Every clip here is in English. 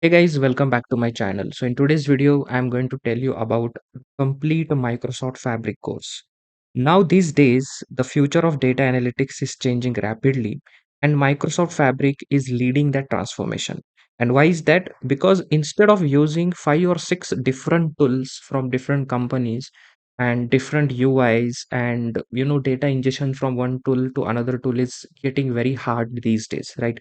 Hey guys, welcome back to my channel. So in today's video, I'm going to tell you about complete Microsoft Fabric course. Now these days, the future of data analytics is changing rapidly and Microsoft Fabric is leading that transformation. And why is that? Because instead of using 5 or 6 different tools from different companies and different UIs and data ingestion from one tool to another tool is getting very hard these days, right?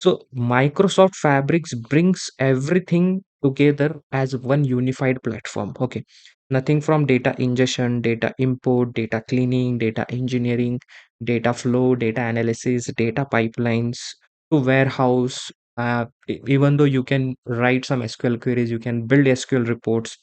So Microsoft Fabrics brings everything together as one unified platform. Okay. Nothing from data ingestion, data import, data cleaning, data engineering, data flow, data analysis, data pipelines to warehouse. Even though you can write some SQL queries, you can build SQL reports,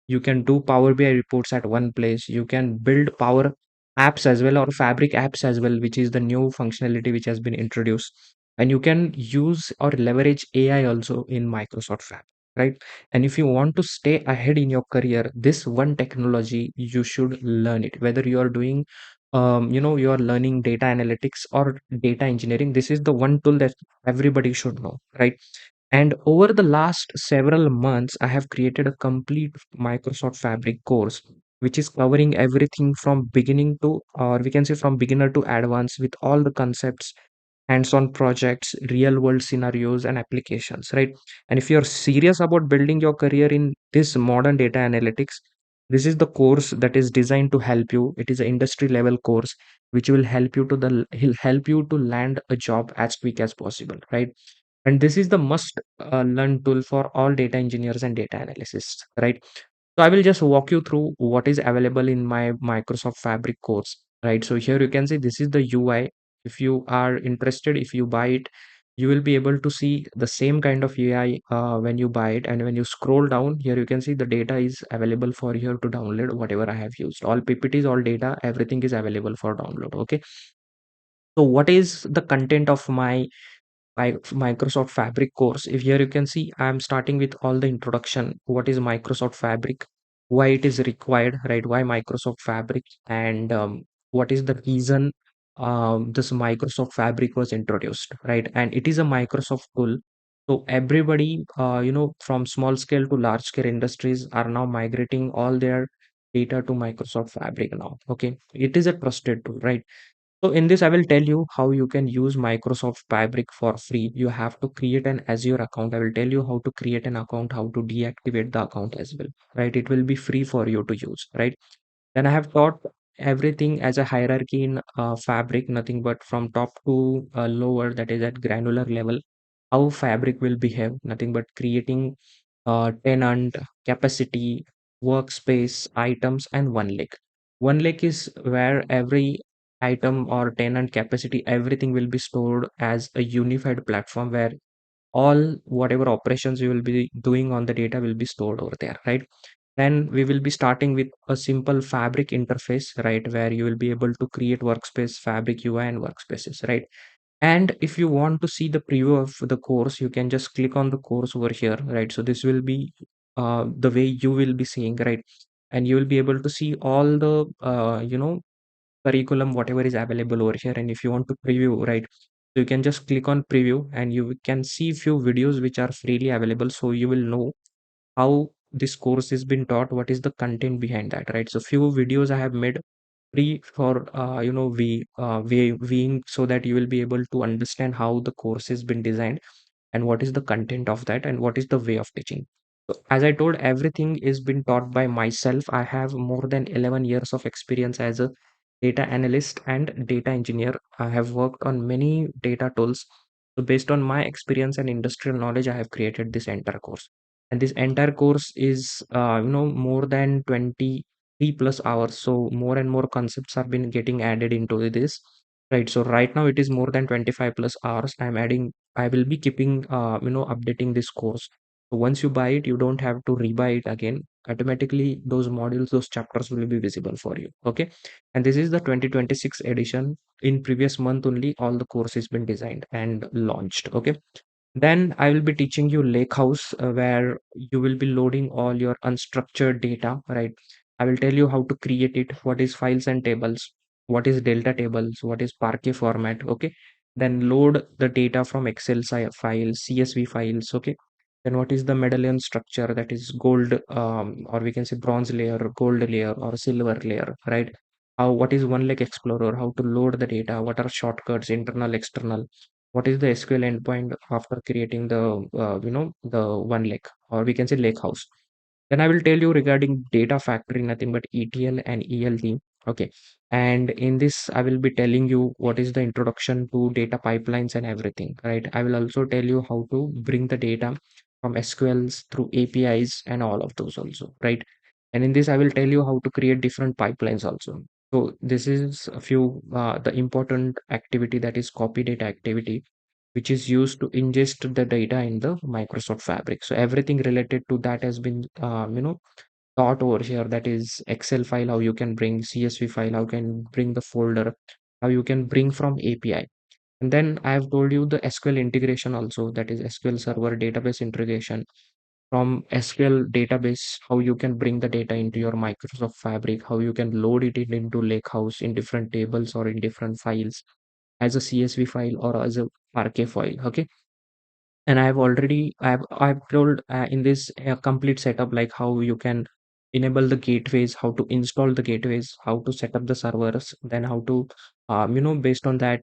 you can do Power BI reports at one place, you can build Power apps as well or Fabric apps as well, which is the new functionality which has been introduced, and you can use or leverage AI also in Microsoft Fabric, right? And if you want to stay ahead in your career, this one technology you should learn it. Whether you are doing, you are learning data analytics or data engineering, this is the one tool that everybody should know, right? And over the last several months, I have created a complete Microsoft Fabric course, which is covering everything from beginning to, or we can say from beginner to advanced, with all the concepts, hands-on projects, real world scenarios and applications, right? And if you're serious about building your career in this modern data analytics, this is the course that is designed to help you. It is an industry level course which will help you to help you to land a job as quick as possible, right? And this is the must learn tool for all data engineers and data analysts, right? So I will just walk you through what is available in my Microsoft Fabric course, right? So here you can see this is the UI. If you are interested, if you buy it, you will be able to see the same kind of UI when you buy it. And when you scroll down here, you can see the data is available for here to download whatever I have used. All PPTs, all data, everything is available for download. Okay. So what is the content of my Microsoft Fabric course? If here you can see, I'm starting with all the introduction. What is Microsoft Fabric? Why it is required, right? Why Microsoft Fabric? And what is the reason this Microsoft Fabric was introduced, right? And it is a Microsoft tool. So everybody, from small scale to large scale industries are now migrating all their data to Microsoft Fabric now. Okay. It is a trusted tool, right? So in this, I will tell you how you can use Microsoft Fabric for free. You have to create an Azure account. I will tell you how to create an account, how to deactivate the account as well, right? It will be free for you to use, right? Then I have taught everything as a hierarchy in Fabric, nothing but from top to lower, that is at granular level, how Fabric will behave, nothing but creating tenant, capacity, workspace, items, and OneLake. OneLake is where every item or tenant capacity, everything will be stored as a unified platform where all whatever operations you will be doing on the data will be stored over there, right? Then we will be starting with a simple Fabric interface, right, where you will be able to create workspace, Fabric UI, and workspaces, right? And if you want to see the preview of the course, you can just click on the course over here, right? So this will be the way you will be seeing, right? And you will be able to see all the curriculum whatever is available over here. And if you want to preview, right, so you can just click on preview and you can see few videos which are freely available, so you will know how this course is been taught, what is the content behind that, right? So few videos I have made free for viewing, so that you will be able to understand how the course has been designed and what is the content of that and what is the way of teaching. So as I told, everything is been taught by myself. I have more than 11 years of experience as a data analyst and data engineer. I have worked on many data tools. So based on my experience and industrial knowledge, I have created this entire course. And this entire course is more than 23 plus hours. So more and more concepts have been getting added into this. Right. So right now it is more than 25 plus hours. I will be keeping, updating this course. So once you buy it, you don't have to rebuy it again. Automatically, those modules, those chapters will be visible for you. Okay. And this is the 2026 edition. In previous month only, all the courses been designed and launched. Okay. Then I will be teaching you Lakehouse, where you will be loading all your unstructured data, right? I will tell you how to create it, what is files and tables, what is delta tables, what is Parquet format, okay? Then load the data from Excel files, CSV files, okay? Then what is the medallion structure, that is gold, or we can say bronze layer, gold layer, or silver layer, right? How, what is OneLake Explorer, how to load the data, what are shortcuts, internal, external, what is the SQL endpoint after creating the, the OneLake, or we can say Lakehouse. Then I will tell you regarding data factory, nothing but ETL and ELT. Okay. And in this, I will be telling you what is the introduction to data pipelines and everything, right? I will also tell you how to bring the data from SQLs through APIs and all of those also, right? And in this, I will tell you how to create different pipelines also. So this is a few, the important activity, that is copy data activity, which is used to ingest the data in the Microsoft Fabric. So everything related to that has been, taught over here. That is Excel file, how you can bring CSV file, how you can bring the folder, how you can bring from API. And then I have told you the SQL integration also, that is SQL Server database integration. From SQL database, how you can bring the data into your Microsoft Fabric, how you can load it into Lakehouse in different tables or in different files as a CSV file or as a RK file. Okay. And I've told in this complete setup, like how you can enable the gateways, how to install the gateways, how to set up the servers, then how to based on that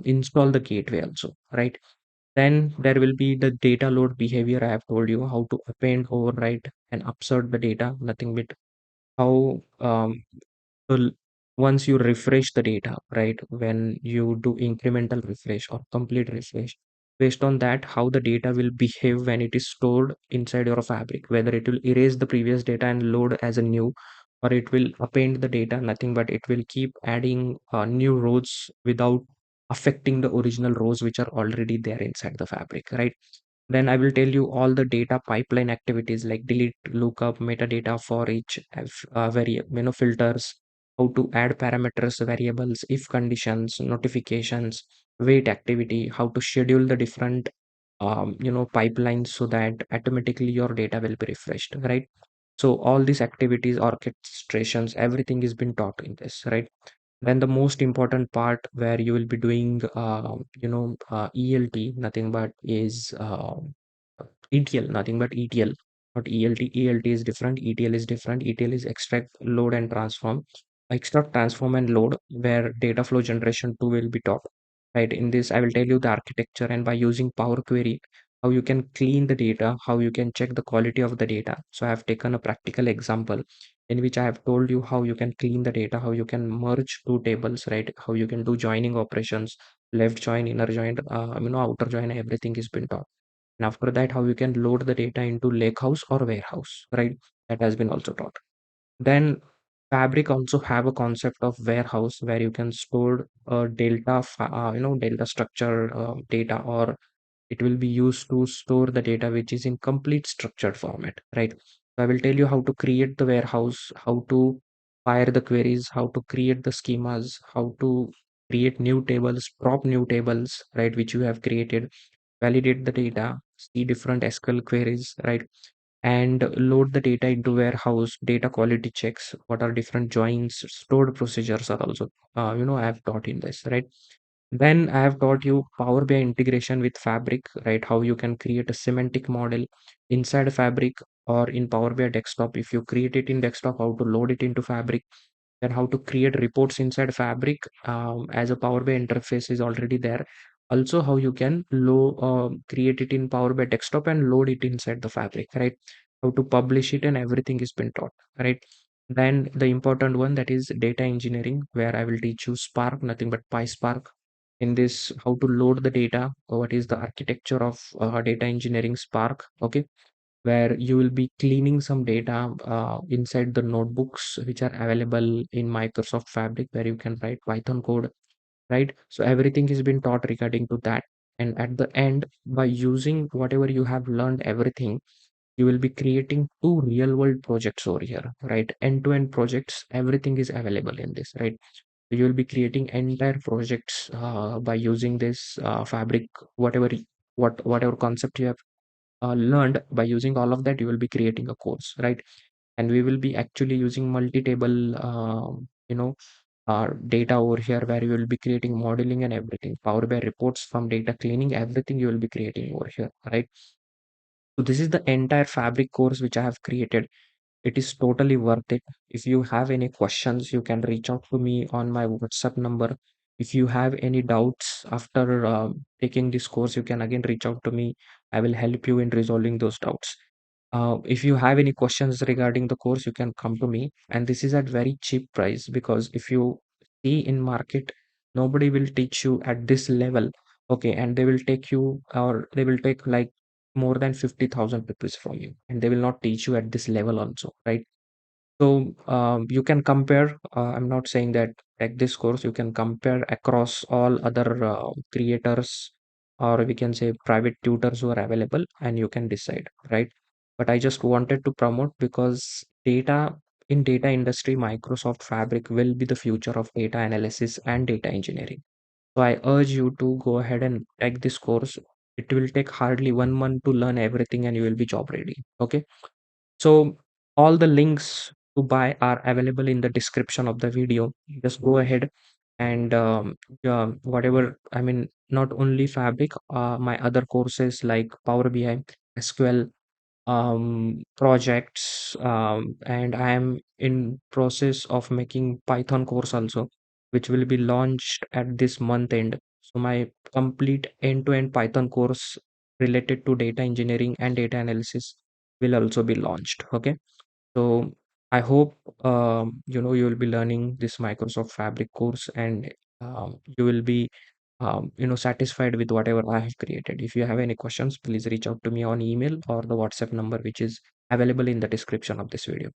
install the gateway also, right? Then there will be the data load behavior. I have told you how to append, overwrite, and upsert the data, nothing but how well, once you refresh the data, right, when you do incremental refresh or complete refresh, based on that, how the data will behave when it is stored inside your fabric, whether it will erase the previous data and load as a new, or it will append the data, nothing but it will keep adding new rows without affecting the original rows which are already there inside the fabric, right? Then I will tell you all the data pipeline activities like delete, lookup, metadata for each filters, how to add parameters, variables, if conditions, notifications, wait activity, how to schedule the different pipelines so that automatically your data will be refreshed, right? So all these activities, orchestrations, everything is been taught in this, right? Then the most important part where you will be doing, ELT, nothing but is ETL, nothing but ETL, not ELT. ELT is different. ETL is different. ETL is extract, load, and transform. Extract, transform, and load, where data flow generation 2 will be taught. Right. In this, I will tell you the architecture, and by using Power Query, how you can clean the data, how you can check the quality of the data. So I have taken a practical example in which I have told you how you can clean the data, how you can merge two tables, right? How you can do joining operations, left join, inner join, outer join, everything is been taught. And after that, how you can load the data into Lakehouse or warehouse, right? That has been also taught. Then Fabric also have a concept of warehouse where you can store delta structure data, or it will be used to store the data which is in complete structured format, right? So I will tell you how to create the warehouse, how to fire the queries, how to create the schemas, how to create new tables, prop new tables, right, which you have created, validate the data, see different SQL queries, right? And load the data into warehouse, data quality checks, what are different joins, stored procedures are also, I have taught in this, right? Then I have taught you Power BI integration with Fabric, right? How you can create a semantic model inside Fabric or in Power BI desktop. If you create it in desktop, how to load it into Fabric, then how to create reports inside Fabric, as a Power BI interface is already there. Also, how you can create it in Power BI desktop and load it inside the Fabric, right? How to publish it, and everything is been taught, right? Then the important one, that is data engineering, where I will teach you Spark, nothing but PySpark. In this, how to load the data, what is the architecture of data engineering Spark, okay? Where you will be cleaning some data inside the notebooks which are available in Microsoft Fabric, where you can write Python code, right? So everything has been taught regarding to that. And at the end, by using whatever you have learned, everything, you will be creating two real world projects over here, right? End to end projects, everything is available in this, right? You will be creating entire projects by using this Fabric, whatever whatever concept you have learned. By using all of that, you will be creating a course, right? And we will be actually using multi-table data over here, where you will be creating modeling and everything, Power BI reports, from data cleaning, everything you will be creating over here, right? So this is the entire Fabric course which I have created. It is totally worth it. If you have any questions, you can reach out to me on my WhatsApp number. If you have any doubts after taking this course, you can again reach out to me. I will help you in resolving those doubts. If you have any questions regarding the course, you can come to me. And this is at very cheap price, because if you see in market, nobody will teach you at this level. Okay, and they will take you, or they will take like more than 50,000 rupees from you, and they will not teach you at this level also, right? So you can compare. I'm not saying that take this course. You can compare across all other creators, or we can say private tutors who are available, and you can decide, right? But I just wanted to promote, because data industry, Microsoft Fabric will be the future of data analysis and data engineering. So I urge you to go ahead and take this course. It will take hardly 1 month to learn everything, and you will be job ready. Okay. So all the links to buy are available in the description of the video. Just go ahead and whatever, I mean, not only Fabric, my other courses like Power BI, SQL, projects, and I am in process of making Python course also, which will be launched at this month end. So my complete end-to-end Python course related to data engineering and data analysis will also be launched. Okay. So I hope you will be learning this Microsoft Fabric course, and you will be satisfied with whatever I have created. If you have any questions, please reach out to me on email or the WhatsApp number which is available in the description of this video.